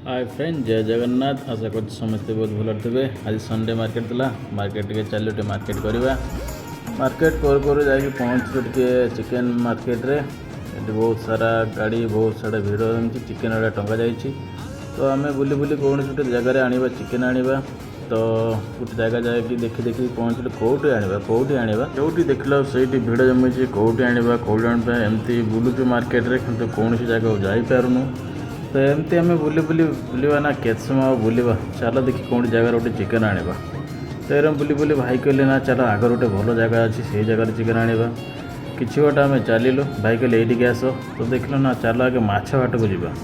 Hi friend जय जगन्नाथ आशा कर समस्ते बहुत भल थे। आज संडे मार्केट थी मार्केट टे चलो टे मार्केट करवा मार्केट कर जाकि पहुँचल टे चिकेन मार्केट रे बहुत सारा गाड़ी बहुत सारा भिड़ एमती चिकेन गुड़ा टंगा जाइए। तो आम बुली बुली कौन गोटे जगार आने चिकेन आने तो गोटे जगह जाकि देखी देखी पहुँचल कौटी आने जोटी देखल से भिड़ जमी कौटी आने कौटी एमती बुलूचु मार्केट रे कि कौन जगह जापारूँ। तो एमती आम बुली बुली बुलवा ना केत समय बुलवा चल देखी कौन जगार गोटे चिकेन आने तो एरम बुली बुली भाई कहले ना चल आग गोटे भल जगह अच्छी से जगह चिकेन आने किसी गोटे आम चलू भाई कहले ये आस तो देख ना चल आगे माछ हाट को जा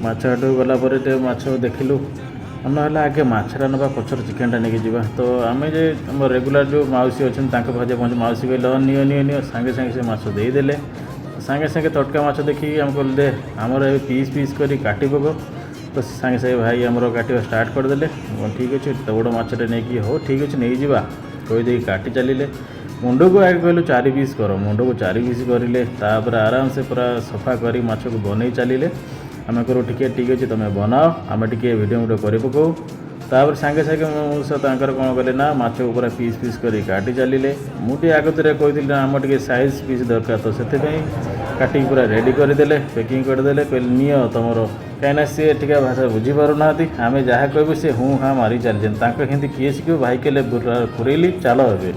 माछ हाट को गलापर माछ देखलु ना आगे माछटा ना पचर चिकेनटा नहीं जावा। तो आम जे रेगुलर जो मौसी अच्छे भाजे पहुँच मौसी कहले नियो नियो नियो सांगे सांगे से माछ देदेले सांगे सांगे तटका माछ देखिए आम कहले दे आमर पीस पीस कर काटी पक तो सांगे सांगे भाई आमर काटा स्टार्ट करदे ठीक अच्छे तो बड़ मछटे नहीं हो ठीक अच्छे नहीं जा कहीदे काटी चलिए मुंड को आगे कहलु 4 पीस कर मुंड को 4 पीस करें तापर आराम से पूरा सफा कर माछ को बन चलिए आम करो ठीक अच्छे तुम बनाओ आम टे भिडियो कर पकाऊ तापर सांगे सांगे मौसा कौन कले ना माछ को पूरा पीस पीस कर काटी चलिए मुझे आगत कही आम टे साइज पीस दरकार तो से काटिक पूरा रेडी करदे पैकिंग करदे कहले नियो तुम कहीं सी टे भाषा बुझीपार ना आम जहाँ कहूँ सी हूँ हाँ मारी चलते हिंदी किए शिख भाई कहले पुरैली चल ए